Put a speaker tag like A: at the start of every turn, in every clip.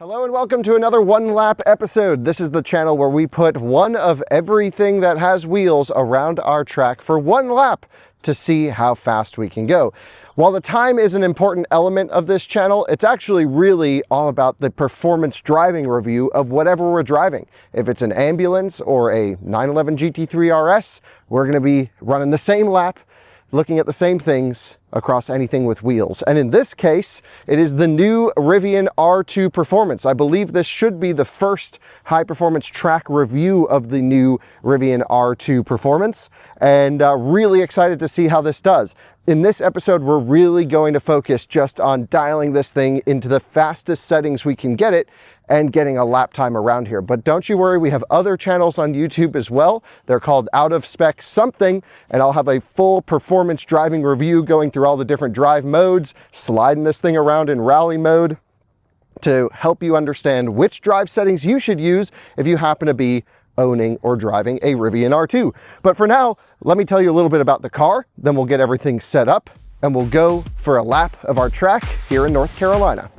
A: Hello and welcome to another One Lap episode. This is the channel where we put one of everything that has wheels around our track for one lap to see how fast we can go. While the time is an important element of this channel, it's actually really all about the performance driving review of whatever we're driving. If it's an ambulance or a 911 GT3 RS, we're going to be running the same lap, looking at the same things across anything with wheels. And in this case, it is the new Rivian R2 Performance. I believe this should be the first high performance track review of the new Rivian R2 Performance, and really excited to see how this does. In this episode, we're really going to focus just on dialing this thing into the fastest settings we can get it and getting a lap time around here. But don't you worry, we have other channels on YouTube as well. They're called Out of Spec Something, and I'll have a full performance driving review going through all the different drive modes, sliding this thing around in rally mode to help you understand which drive settings you should use if you happen to be owning or driving a Rivian R2. But for now, let me tell you a little bit about the car, then we'll get everything set up and we'll go for a lap of our track here in North Carolina.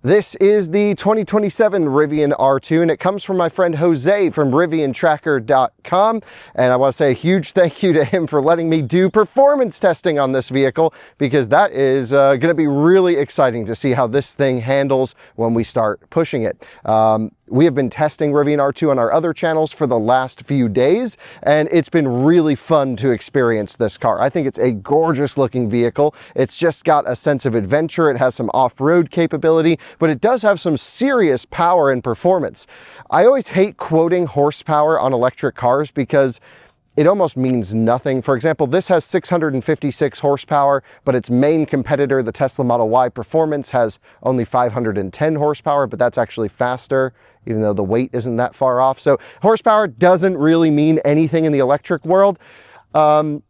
A: This is the 2027 Rivian R2, and it comes from my friend Jose from RivianTracker.com. And I want to say a huge thank you to him for letting me do performance testing on this vehicle, because that is going to be really exciting to see how this thing handles when we start pushing it. We have been testing Rivian R2 on our other channels for the last few days, and it's been really fun to experience this car. I think it's a gorgeous looking vehicle. It's just got a sense of adventure. It has some off-road capability, but it does have some serious power and performance. I always hate quoting horsepower on electric cars because it almost means nothing. For example, this has 656 horsepower, but its main competitor, the Tesla Model Y Performance, has only 510 horsepower, but that's actually faster, even though the weight isn't that far off. So horsepower doesn't really mean anything in the electric world, but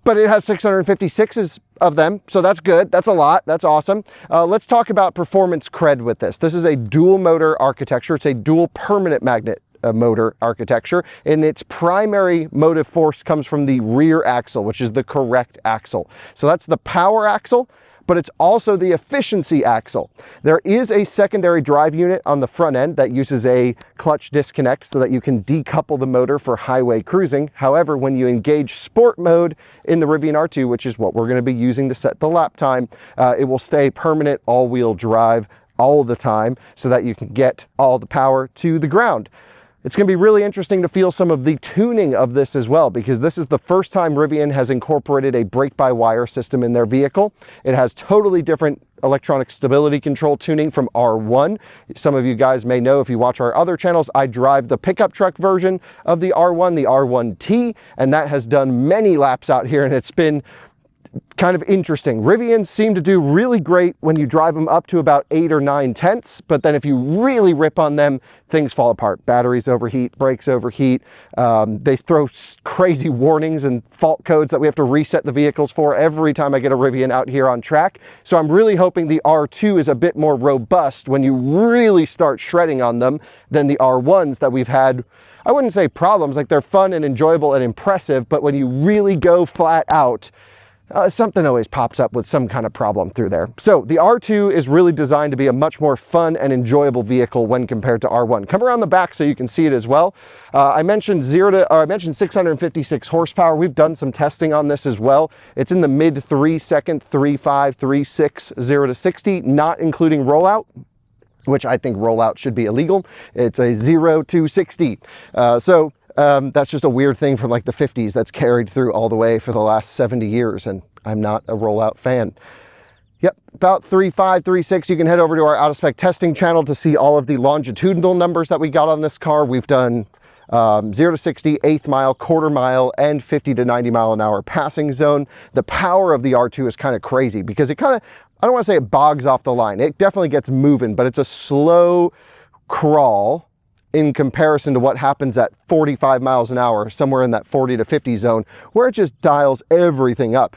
A: it has 656 of them, so that's good. That's a lot. That's awesome. Let's talk about performance cred with this. This is a dual motor architecture. It's a dual permanent magnet motor architecture, and its primary motive force comes from the rear axle, which is the correct axle. So that's the power axle, but it's also the efficiency axle. There is a secondary drive unit on the front end that uses a clutch disconnect so that you can decouple the motor for highway cruising. However, when you engage sport mode in the Rivian R2, which is what we're going to be using to set the lap time, it will stay permanent all-wheel drive all the time so that you can get all the power to the ground. It's going to be really interesting to feel some of the tuning of this as well, because this is the first time Rivian has incorporated a brake-by-wire system in their vehicle. It has totally different electronic stability control tuning from R1. Some of you guys may know, if you watch our other channels, I drive the pickup truck version of the R1, the R1T, and that has done many laps out here, and it's been kind of interesting. Rivians seem to do really great when you drive them up to about 8 or 9 tenths, but then if you really rip on them, things fall apart. Batteries overheat, brakes overheat. They throw crazy warnings and fault codes that we have to reset the vehicles for every time I get a Rivian out here on track. So I'm really hoping the R2 is a bit more robust when you really start shredding on them than the R1s that we've had. I wouldn't say problems, like they're fun and enjoyable and impressive, but when you really go flat out, something always pops up with some kind of problem through there. So the R2 is really designed to be a much more fun and enjoyable vehicle when compared to R1. Come around the back so you can see it as well. I mentioned 656 horsepower. We've done some testing on this as well. It's in the mid 3-second, 3.5, 3.6, 0 to 60, not including rollout, which I think rollout should be illegal. It's a 0 to 60. That's just a weird thing from like the 50s that's carried through all the way for the last 70 years, and I'm not a rollout fan. Yep, about 3.5, 3.6. You can head over to our out of spec testing channel to see all of the longitudinal numbers that we got on this car. We've done 0 to 60, eighth mile, quarter mile, and 50 to 90 mile an hour passing zone. The power of the R2 is kind of crazy because it kind of, I don't want to say it bogs off the line. It definitely gets moving, but it's a slow crawl in comparison to what happens at 45 miles an hour, somewhere in that 40 to 50 zone, where it just dials everything up.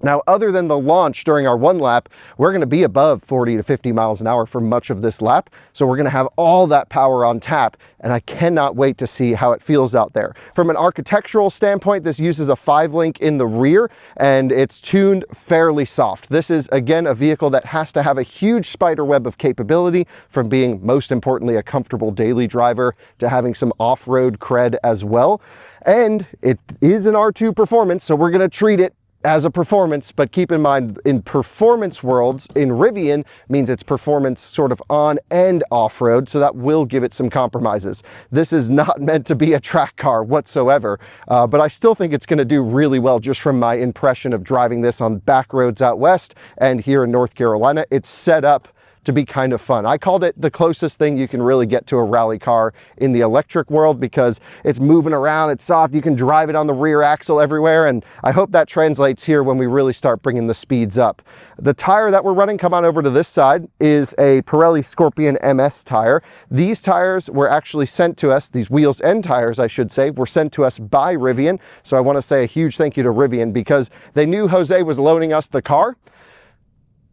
A: Now, other than the launch during our one lap, we're going to be above 40 to 50 miles an hour for much of this lap. So we're going to have all that power on tap, and I cannot wait to see how it feels out there. From an architectural standpoint, this uses a 5-link in the rear, and it's tuned fairly soft. This is, again, a vehicle that has to have a huge spider web of capability, from being, most importantly, a comfortable daily driver to having some off-road cred as well. And it is an R2 Performance, so we're going to treat it as a performance, but keep in mind, in performance worlds, in Rivian means it's performance sort of on and off-road, so that will give it some compromises. This is not meant to be a track car whatsoever, but I still think it's going to do really well just from my impression of driving this on back roads out west and here in North Carolina. It's set up to be kind of fun. I called it the closest thing you can really get to a rally car in the electric world because it's moving around, it's soft, you can drive it on the rear axle everywhere, and I hope that translates here when we really start bringing the speeds up. The tire that we're running, come on over to this side, is a Pirelli Scorpion MS tire. These tires were actually sent to us, these wheels and tires I should say, were sent to us by Rivian, so I want to say a huge thank you to Rivian because they knew Jose was loaning us the car,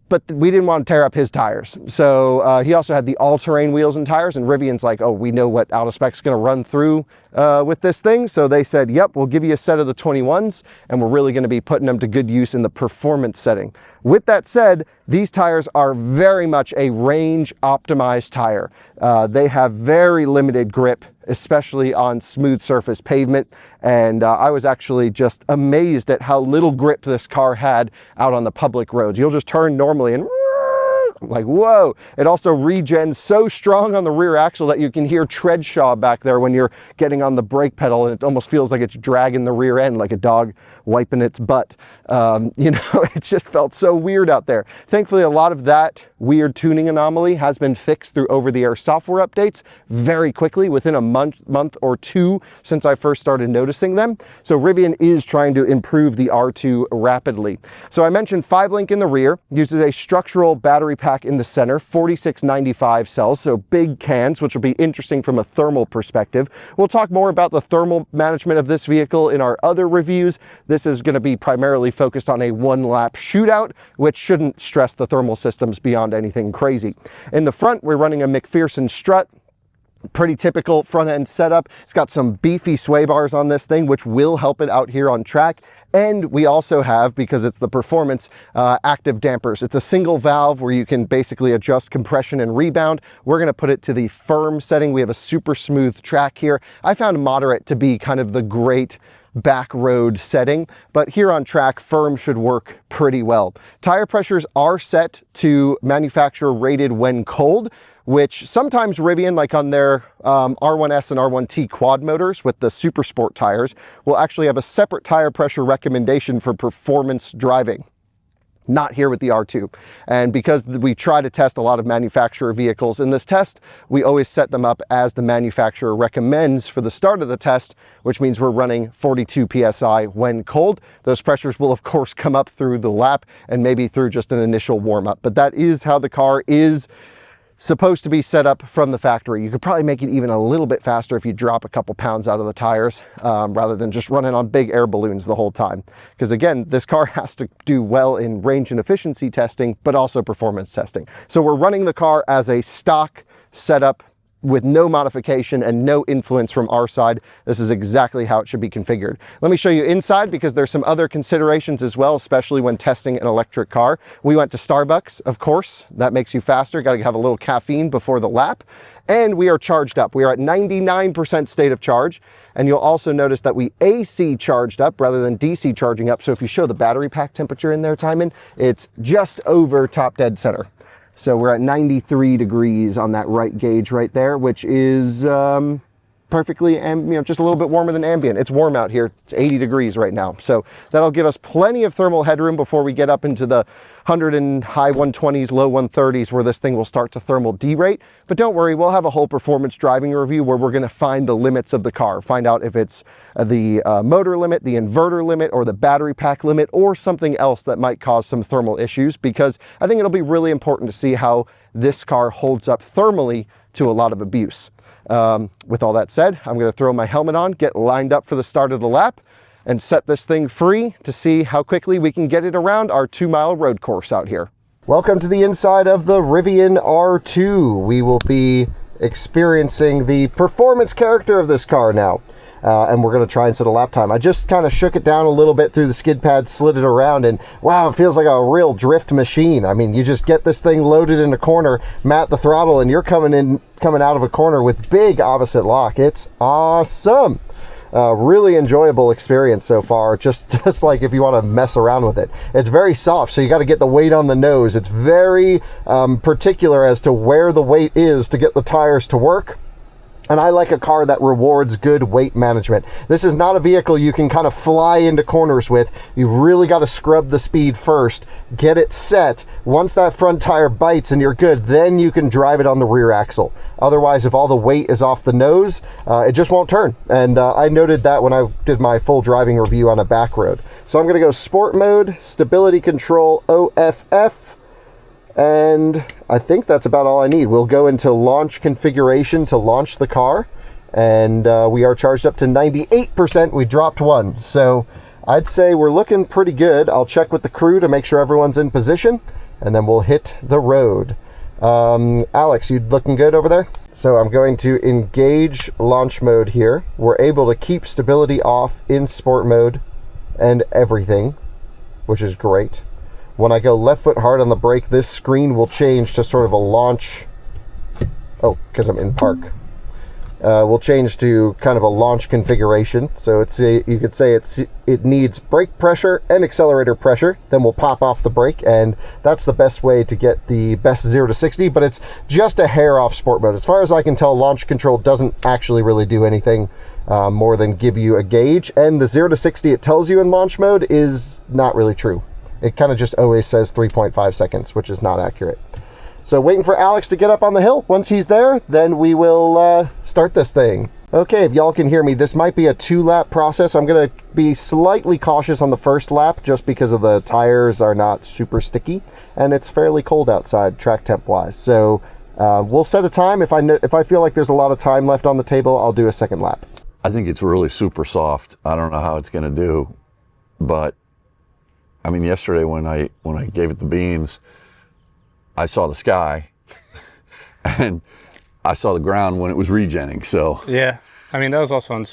A: but we didn't want to tear up his tires. So he also had the all-terrain wheels and tires, and Rivian's like, oh, we know what out of spec's going to run through with this thing. So they said, yep, we'll give you a set of the 21s, and we're really going to be putting them to good use in the performance setting. With that said, these tires are very much a range optimized tire. They have very limited grip, especially on smooth surface pavement. And I was actually just amazed at how little grip this car had out on the public roads. You'll just turn normally and I'm like, whoa. It also regens so strong on the rear axle that you can hear tread shaw back there when you're getting on the brake pedal, and it almost feels like it's dragging the rear end like a dog wiping its butt. You know, it just felt so weird out there. Thankfully, a lot of that weird tuning anomaly has been fixed through over-the-air software updates very quickly, within a month or two since I first started noticing them. So Rivian is trying to improve the R2 rapidly. So I mentioned 5-link in the rear, uses a structural battery pack in the center, 4695 cells, so big cans, which will be interesting from a thermal perspective. We'll talk more about the thermal management of this vehicle in our other reviews. This is going to be primarily focused on a one-lap shootout, which shouldn't stress the thermal systems beyond anything crazy. In the front, we're running a McPherson strut. Pretty typical front end setup. It's got some beefy sway bars on this thing, which will help it out here on track. And we also have, because it's the Performance, active dampers. It's a single valve where you can basically adjust compression and rebound. We're going to put it to the firm setting. We have a super smooth track here. I found moderate to be kind of the great back road setting, but here on track, firm should work pretty well. Tire pressures are set to manufacturer rated when cold, which sometimes Rivian, like on their R1S and R1T quad motors with the Super Sport tires, will actually have a separate tire pressure recommendation for performance driving. Not here with the R2. And because we try to test a lot of manufacturer vehicles in this test, we always set them up as the manufacturer recommends for the start of the test, which means we're running 42 PSI when cold. Those pressures will of course come up through the lap and maybe through just an initial warm up, but that is how the car is supposed to be set up from the factory. You could probably make it even a little bit faster if you drop a couple pounds out of the tires rather than just running on big air balloons the whole time. Because again, this car has to do well in range and efficiency testing, but also performance testing. So we're running the car as a stock setup with no modification and no influence from our side. This is exactly how it should be configured. Let me show you inside because there's some other considerations as well, especially when testing an electric car. We went to Starbucks, of course. That makes you faster. Got to have a little caffeine before the lap. And we are charged up. We are at 99% state of charge. And you'll also notice that we AC charged up rather than DC charging up. So if you show the battery pack temperature in there, Timon, it's just over top dead center. So we're at 93 degrees on that right gauge right there, which is perfectly, and just a little bit warmer than ambient. It's warm out here. It's 80 degrees right now. So that'll give us plenty of thermal headroom before we get up into the 100 and high 120s, low 130s, where this thing will start to thermal derate. But don't worry, we'll have a whole performance driving review where we're going to find the limits of the car, find out if it's the motor limit, the inverter limit, or the battery pack limit, or something else that might cause some thermal issues, because I think it'll be really important to see how this car holds up thermally to a lot of abuse. With all that said, I'm going to throw my helmet on, get lined up for the start of the lap, and set this thing free to see how quickly we can get it around our 2-mile road course out here. Welcome to the inside of the Rivian R2. We will be experiencing the performance character of this car now. And we're going to try and set a lap time. I just kind of shook it down a little bit through the skid pad, slid it around, and wow, it feels like a real drift machine. I mean, you just get this thing loaded in a corner, mat the throttle, and you're coming out of a corner with big opposite lock. It's awesome. Really enjoyable experience so far, just like if you want to mess around with it. It's very soft, so you got to get the weight on the nose. It's very particular as to where the weight is to get the tires to work. And I like a car that rewards good weight management. This is not a vehicle you can kind of fly into corners with. You've really got to scrub the speed first, get it set. Once that front tire bites and you're good, then you can drive it on the rear axle. Otherwise, if all the weight is off the nose, it just won't turn. And I noted that when I did my full driving review on a back road. So I'm going to go sport mode, stability control, OFF. And I think that's about all I need. We'll go into launch configuration to launch the car. And we are charged up to 98%. We dropped 1. So I'd say we're looking pretty good. I'll check with the crew to make sure everyone's in position. And then we'll hit the road. Alex, you looking good over there? So I'm going to engage launch mode here. We're able to keep stability off in sport mode and everything, which is great. When I go left foot hard on the brake, this screen will change to sort of a launch. Oh, because I'm in park. We'll change to kind of a launch configuration. So you could say it needs brake pressure and accelerator pressure. Then we'll pop off the brake, and that's the best way to get the best 0 to 60. But it's just a hair off sport mode. As far as I can tell, launch control doesn't actually really do anything more than give you a gauge. And the 0 to 60 it tells you in launch mode is not really true. It kind of just always says 3.5 seconds, which is not accurate. So waiting for Alex to get up on the hill. Once he's there, then we will start this thing. Okay, if y'all can hear me, this might be a 2-lap process. I'm going to be slightly cautious on the first lap just because of the tires are not super sticky and it's fairly cold outside track temp wise. So we'll set a time. If I feel like there's a lot of time left on the table, I'll do a second lap.
B: I think it's really super soft. I don't know how it's going to do, but I mean, yesterday when I gave it the beans, I saw the sky and I saw the ground when it was regenning. So
C: yeah, I mean that was also on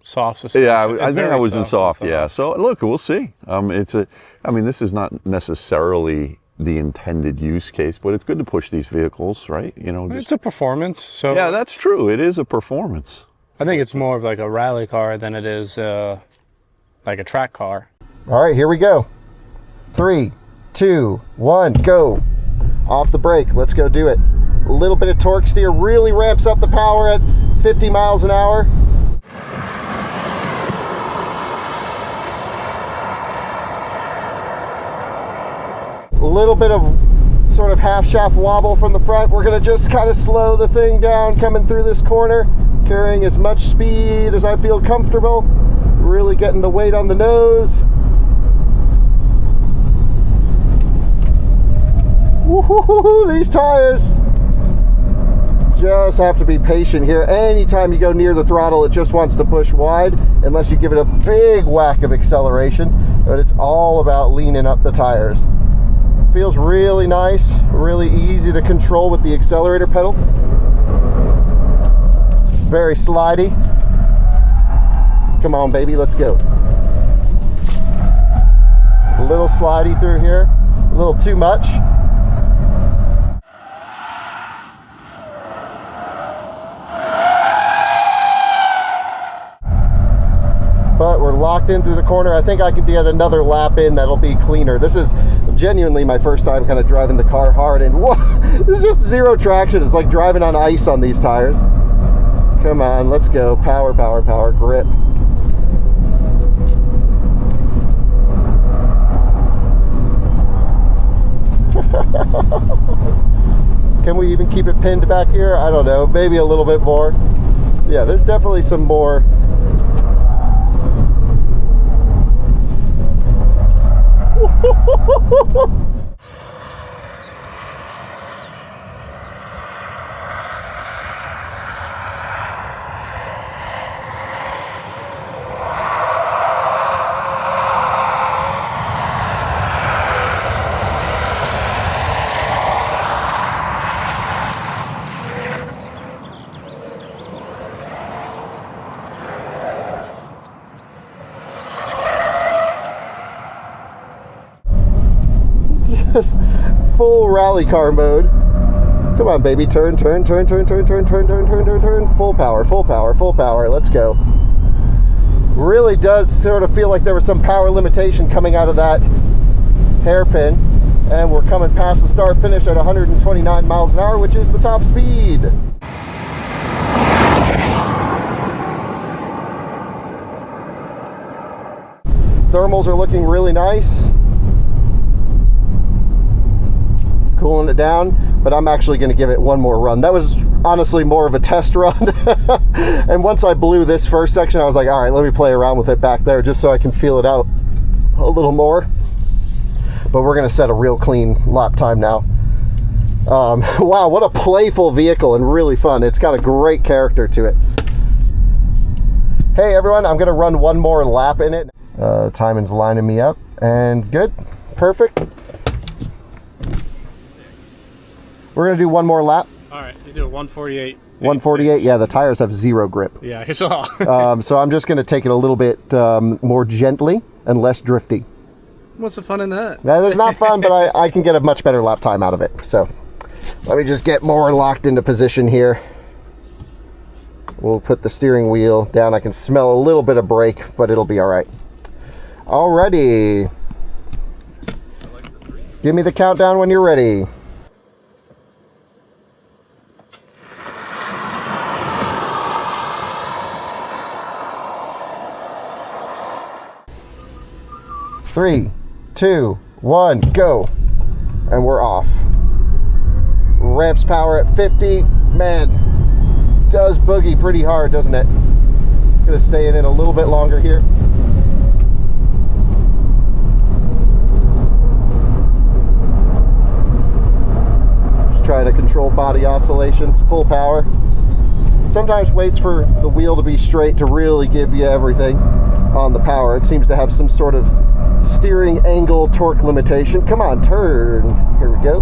C: soft.
B: Yeah, I think I was in soft. Yeah. So look, we'll see. I mean, this is not necessarily the intended use case, but it's good to push these vehicles, right?
C: It's a performance. So
B: yeah, that's true. It is a performance.
C: I think it's more of like a rally car than it is like a track car.
A: All right, here we go. 3, 2, 1, go. Off the brake. Let's go do it. A little bit of torque steer really ramps up the power at 50 miles an hour. A little bit of sort of half shaft wobble from the front. We're going to just kind of slow the thing down coming through this corner, carrying as much speed as I feel comfortable. Really getting the weight on the nose. Woo-hoo-hoo-hoo, these tires. Just have to be patient here. Anytime you go near the throttle, it just wants to push wide unless you give it a big whack of acceleration. But it's all about leaning up the tires. Feels really nice, really easy to control with the accelerator pedal. Very slidey. Come on, baby, let's go. A little slidey through here, a little too much. But we're locked in through the corner. I think I can get another lap in that'll be cleaner. This is genuinely my first time kind of driving the car hard, and whoa, there's just zero traction. It's like driving on ice on these tires. Come on, let's go. Power, power, power, grip. Can we even keep it pinned back here? I don't know, maybe a little bit more. Yeah, there's definitely some more. Just full rally car mode. Come on, baby. Turn, turn, turn, turn, turn, turn, turn, turn, turn, turn, turn. Full power, full power, full power. Let's go. Really does sort of feel like there was some power limitation coming out of that hairpin. And we're coming past the start finish at 129 miles an hour, which is the top speed. Thermals are looking really nice. Cooling it down, but I'm actually going to give it one more run. That was honestly more of a test run. And once I blew this first section, I was like, all right, let me play around with it back there just so I can feel it out a little more. But we're going to set a real clean lap time now. Wow, what a playful vehicle and really fun. It's got a great character to it. Hey everyone, I'm going to run one more lap in it. Timon's lining me up, and good, perfect. We're going to do one more lap.
C: All right, you do a 148.
A: 148, yeah, the tires have zero grip.
C: Yeah, I saw.
A: So I'm just going to take it a little bit more gently and less drifty.
C: What's the fun in that?
A: Now, it's not fun, but I can get a much better lap time out of it. So let me just get more locked into position here. We'll put the steering wheel down. I can smell a little bit of brake, but it'll be all right. Alrighty. Give me the countdown when you're ready. Three, two, one, go. And we're off. Ramps power at 50. Man, does boogie pretty hard, doesn't it? Gonna stay in it a little bit longer here. Just trying to control body oscillations, full power. Sometimes waits for the wheel to be straight to really give you everything on the power. It seems to have some sort of steering angle torque limitation. Come on, turn. Here we go.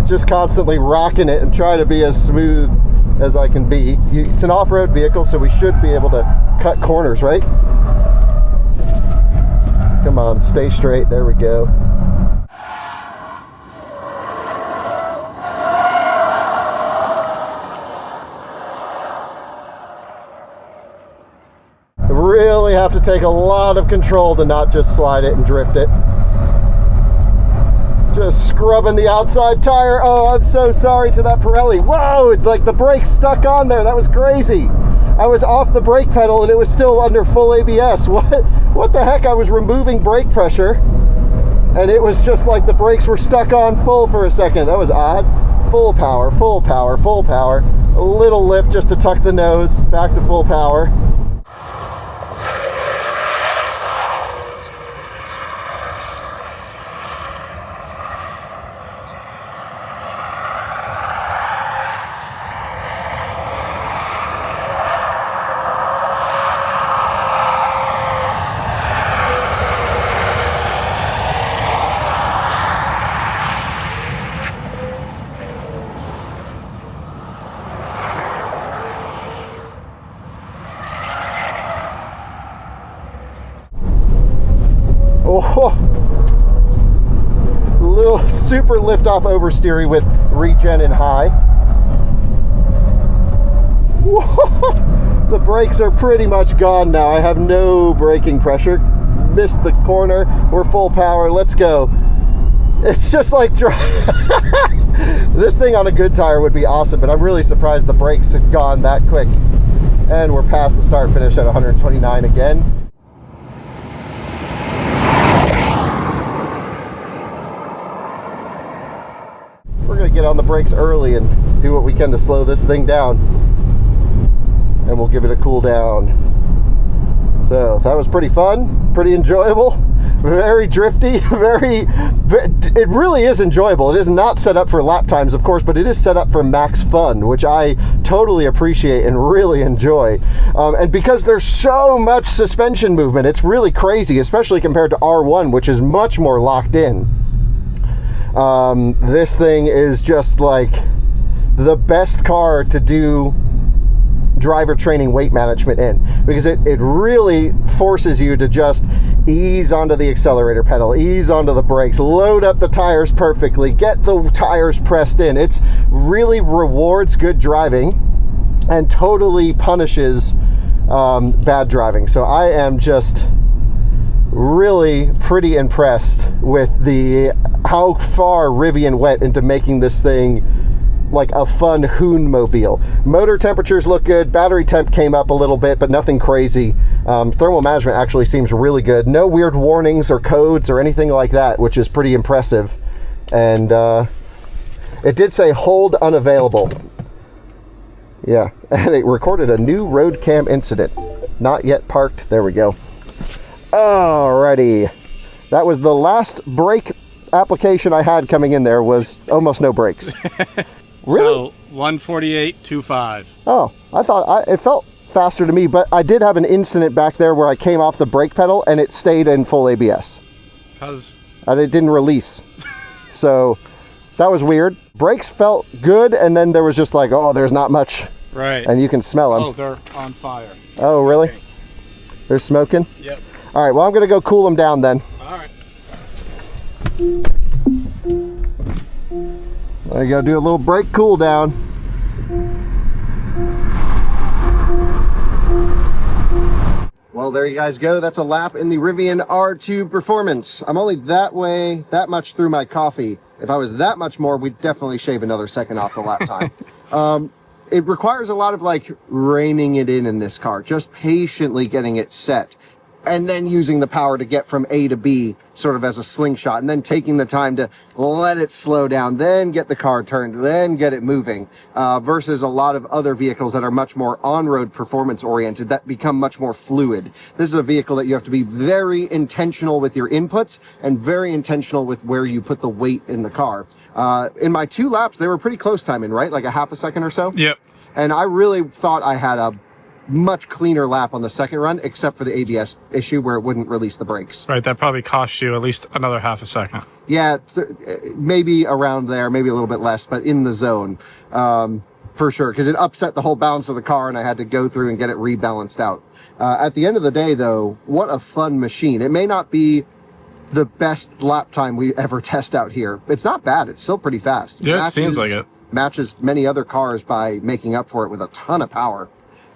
A: Just constantly rocking it and trying to be as smooth as I can be. It's an off-road vehicle, so we should be able to cut corners, right? Come on, stay straight. There we go. Really have to take a lot of control to not just slide it and drift it. Just scrubbing the outside tire. Oh, I'm so sorry to that Pirelli. Whoa, like the brakes stuck on there. That was crazy. I was off the brake pedal and it was still under full ABS. What the heck? I was removing brake pressure and it was just like the brakes were stuck on full for a second. That was odd. Full power, full power, full power. A little lift just to tuck the nose. Back to full power. Oh, little super lift off oversteery with regen in high. Whoa, the brakes are pretty much gone now. I have no braking pressure. Missed the corner. We're full power. Let's go. It's just like this thing on a good tire would be awesome, but I'm really surprised the brakes have gone that quick. And we're past the start finish at 129 again. We're gonna get on the brakes early and do what we can to slow this thing down, and we'll give it a cool down. So that was pretty fun, pretty enjoyable, very drifty, it really is enjoyable. It is not set up for lap times, of course, but it is set up for max fun, which I totally appreciate and really enjoy. And because there's so much suspension movement, it's really crazy, especially compared to R1, which is much more locked in. This thing is just like the best car to do driver training weight management in, because it really forces you to just ease onto the accelerator pedal, ease onto the brakes, load up the tires perfectly, get the tires pressed in. It's really rewards good driving and totally punishes bad driving. So I am just really pretty impressed with how far Rivian went into making this thing like a fun hoon mobile. Motor temperatures look good, battery temp came up a little bit, but nothing crazy. Thermal management actually seems really good. No weird warnings or codes or anything like that, which is pretty impressive. And it did say hold unavailable. Yeah, and it recorded a new road cam incident. Not yet parked. There we go. Alrighty. That was the last brake application I had coming in there, was almost no brakes. Really?
C: So 148.25.
A: Oh, I thought it felt faster to me, but I did have an incident back there where I came off the brake pedal and it stayed in full ABS. And it didn't release. So that was weird. Brakes felt good, and then there was just like, oh, there's not much.
C: Right.
A: And you can smell them.
C: Oh, they're on fire.
A: Oh, really?
C: Okay.
A: They're smoking?
C: Yep.
A: All right, well, I'm going to go cool them down then.
C: All right.
A: There you go, do a little brake cool down. Well, there you guys go. That's a lap in the Rivian R2 Performance. I'm only that much through my coffee. If I was that much more, we'd definitely shave another second off the lap time. It requires a lot of like reining it in this car, just patiently getting it set, and then using the power to get from A to B sort of as a slingshot, and then taking the time to let it slow down, then get the car turned, then get it moving, versus a lot of other vehicles that are much more on-road performance oriented that become much more fluid. This is a vehicle that you have to be very intentional with your inputs and very intentional with where you put the weight in the car. In my 2 laps, they were pretty close timing, right? Like a half a second or so?
C: Yep.
A: And I really thought I had a much cleaner lap on the second run, except for the ABS issue where it wouldn't release the brakes.
C: Right, that probably cost you at least another half a second.
A: Yeah, maybe around there, maybe a little bit less, but in the zone, for sure, because it upset the whole balance of the car and I had to go through and get it rebalanced out. At the end of the day, though, what a fun machine. It may not be the best lap time we ever test out here. It's not bad. It's still pretty fast.
C: Yeah, it seems like it.
A: Matches many other cars by making up for it with a ton of power.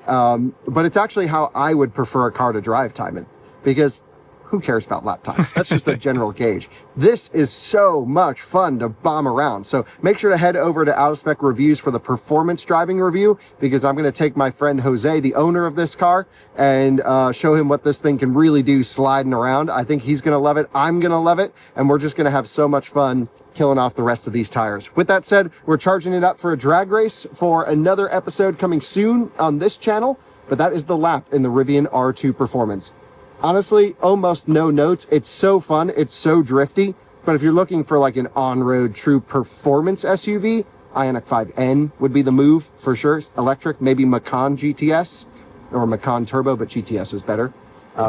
A: But it's actually how I would prefer a car to drive time in, because who cares about lap times? That's just a general gauge. This is so much fun to bomb around. So make sure to head over to Out of Spec Reviews for the performance driving review, because I'm going to take my friend Jose, the owner of this car, and show him what this thing can really do sliding around. I think he's going to love it. I'm going to love it. And we're just going to have so much fun killing off the rest of these tires. With that said, we're charging it up for a drag race for another episode coming soon on this channel, but that is the lap in the Rivian R2 Performance. Honestly, almost no notes. It's so fun. It's so drifty. But if you're looking for like an on-road true performance SUV, Ioniq 5N would be the move for sure. Electric, maybe Macan GTS or Macan Turbo, but GTS is better.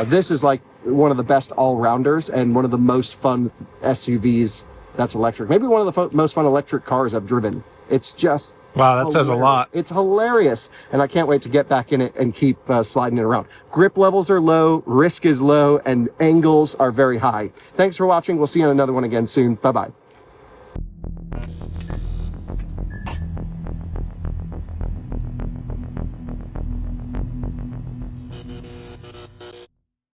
A: This is like one of the best all-rounders and one of the most fun SUVs that's electric. Maybe one of the most fun electric cars I've driven. It's just
C: wow, that says a lot.
A: It's hilarious, and I can't wait to get back in it and keep sliding it around. Grip levels are low, risk is low, and angles are very high. Thanks for watching. We'll see you on another one again soon. Bye-bye.